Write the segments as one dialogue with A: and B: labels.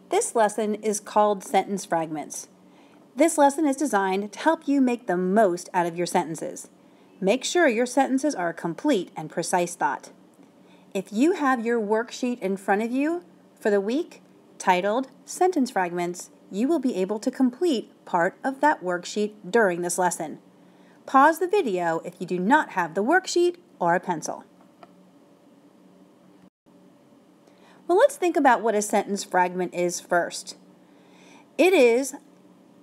A: This lesson is called Sentence Fragments. This lesson is designed to help you make the most out of your sentences. Make sure your sentences are a complete and precise thought. If you have your worksheet in front of you for the week titled Sentence Fragments, you will be able to complete part of that worksheet during this lesson. Pause the video if you do not have the worksheet or a pencil. Well, let's think about what a sentence fragment is first. It is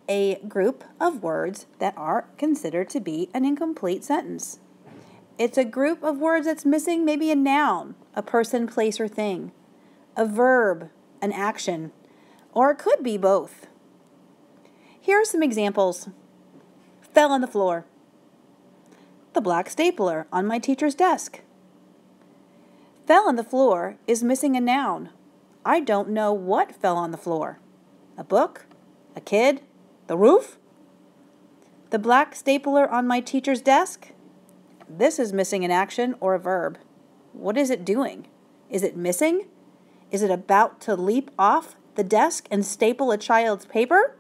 A: a group of words that are considered to be an incomplete sentence. It's a group of words that's missing maybe a noun, a person, place, or thing, a verb, an action, or it could be both. Here are some examples. Fell on the floor. The black stapler on my teacher's desk. Fell on the floor is missing a noun. I don't know what fell on the floor. A book? A kid? The roof? The black stapler on my teacher's desk? This is missing an action or a verb. What is it doing? Is it missing? Is it about to leap off the desk and staple a child's paper?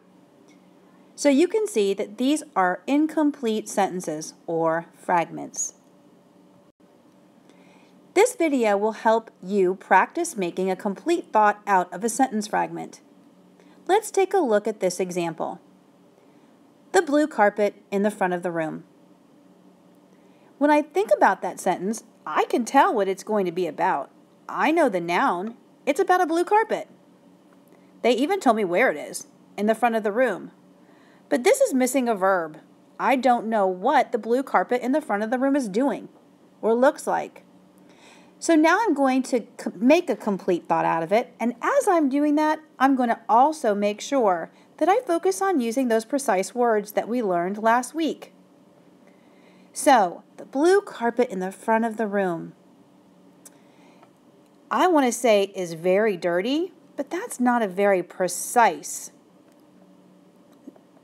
A: So you can see that these are incomplete sentences or fragments. This video will help you practice making a complete thought out of a sentence fragment. Let's take a look at this example. The blue carpet in the front of the room. When I think about that sentence, I can tell what it's going to be about. I know the noun. It's about a blue carpet. They even told me where it is, in the front of the room. But this is missing a verb. I don't know what the blue carpet in the front of the room is doing or looks like. So now I'm going to make a complete thought out of it, and as I'm doing that, I'm going to also make sure that I focus on using those precise words that we learned last week. So, the blue carpet in the front of the room. I want to say is very dirty, but that's not a very precise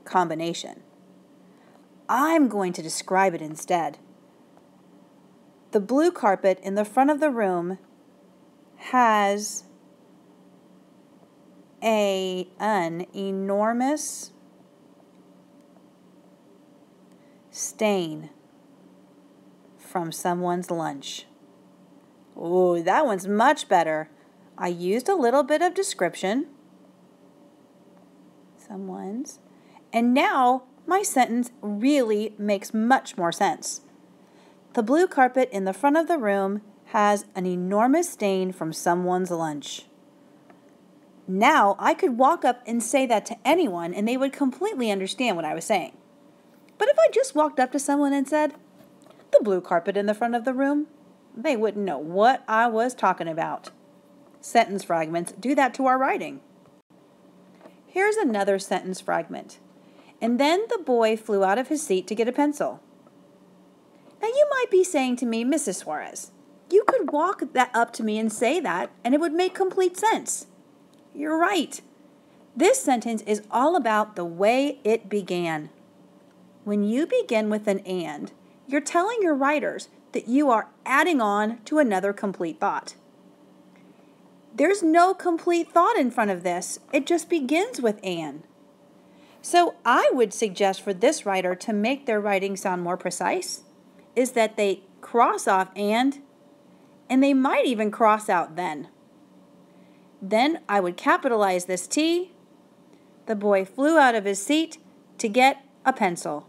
A: combination. I'm going to describe it instead. The blue carpet in the front of the room has an enormous stain from someone's lunch. Oh, that one's much better. I used a little bit of description. Someone's. And now my sentence really makes much more sense. The blue carpet in the front of the room has an enormous stain from someone's lunch. Now I could walk up and say that to anyone and they would completely understand what I was saying. But if I just walked up to someone and said, the blue carpet in the front of the room, they wouldn't know what I was talking about. Sentence fragments do that to our writing. Here's another sentence fragment. And then the boy flew out of his seat to get a pencil. Now you might be saying to me, Mrs. Suarez, you could walk that up to me and say that and it would make complete sense. You're right. This sentence is all about the way it began. When you begin with an and, you're telling your writers that you are adding on to another complete thought. There's no complete thought in front of this. It just begins with and. So I would suggest for this writer to make their writing sound more precise is that they cross off and they might even cross out then. Then I would capitalize this T. The boy flew out of his seat to get a pencil.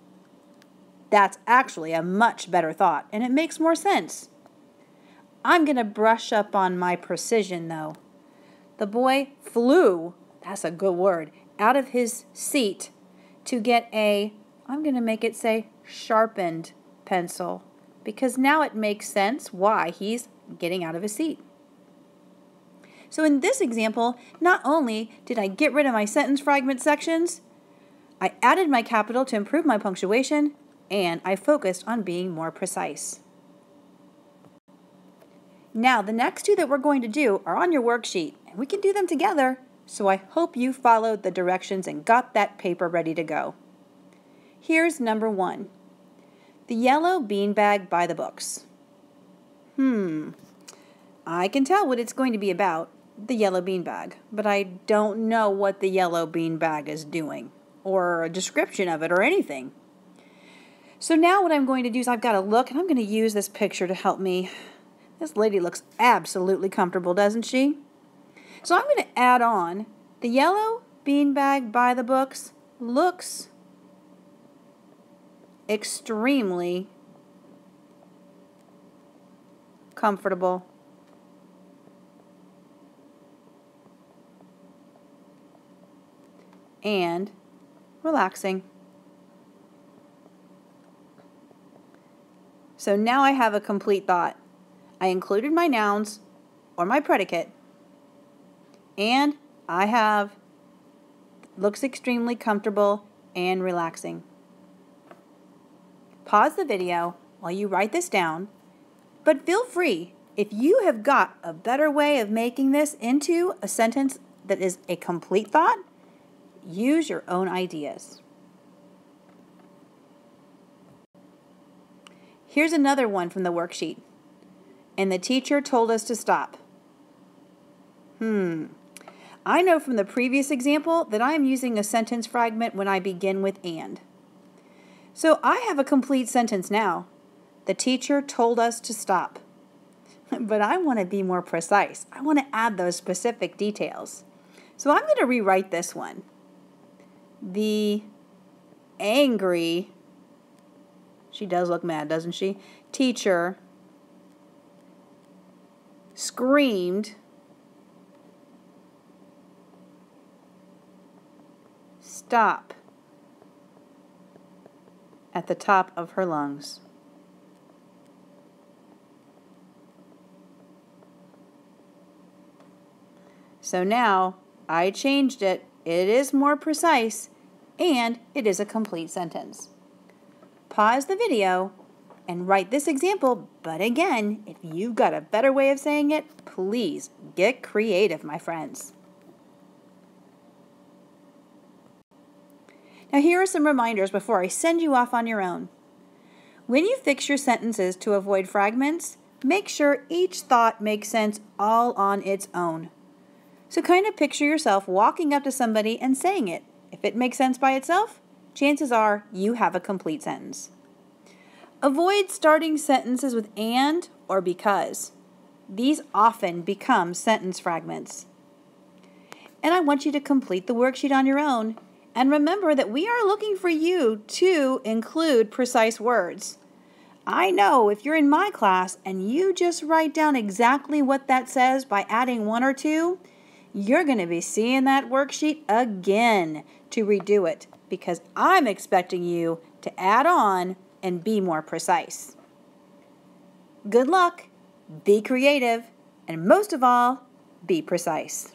A: That's actually a much better thought, and it makes more sense. I'm going to brush up on my precision, though. The boy flew, that's a good word, out of his seat to get I'm going to make it say sharpened pencil, because now it makes sense why he's getting out of his seat. So in this example, not only did I get rid of my sentence fragment sections, I added my capital to improve my punctuation, and I focused on being more precise. Now, the next two that we're going to do are on your worksheet, and we can do them together, so I hope you followed the directions and got that paper ready to go. Here's number 1. The yellow beanbag by the books. I can tell what it's going to be about. the yellow beanbag, but I don't know what the yellow beanbag is doing or a description of it or anything. So now what I'm going to do is I've got to look, and I'm going to use this picture to help me. This lady looks absolutely comfortable, doesn't she? So I'm going to add on the yellow beanbag by the books looks extremely comfortable. And relaxing. So now I have a complete thought. I included my nouns or my predicate, and I have looks extremely comfortable and relaxing. Pause the video while you write this down, but feel free, if you have got a better way of making this into a sentence that is a complete thought, use your own ideas. Here's another one from the worksheet. And the teacher told us to stop. I know from the previous example that I am using a sentence fragment when I begin with and. So I have a complete sentence now. The teacher told us to stop. But I want to be more precise. I want to add those specific details. So I'm going to rewrite this one. The angry, she does look mad, doesn't she? Teacher screamed, stop, at the top of her lungs. So now I changed it. It is more precise, and it is a complete sentence. Pause the video and write this example, but again, if you've got a better way of saying it, please get creative, my friends. Now here are some reminders before I send you off on your own. When you fix your sentences to avoid fragments, make sure each thought makes sense all on its own. So kind of picture yourself walking up to somebody and saying it. If it makes sense by itself, chances are you have a complete sentence. Avoid starting sentences with and or because. These often become sentence fragments. And I want you to complete the worksheet on your own. And remember that we are looking for you to include precise words. I know if you're in my class and you just write down exactly what that says by adding one or two, you're going to be seeing that worksheet again to redo it, because I'm expecting you to add on and be more precise. Good luck, be creative, and most of all, be precise.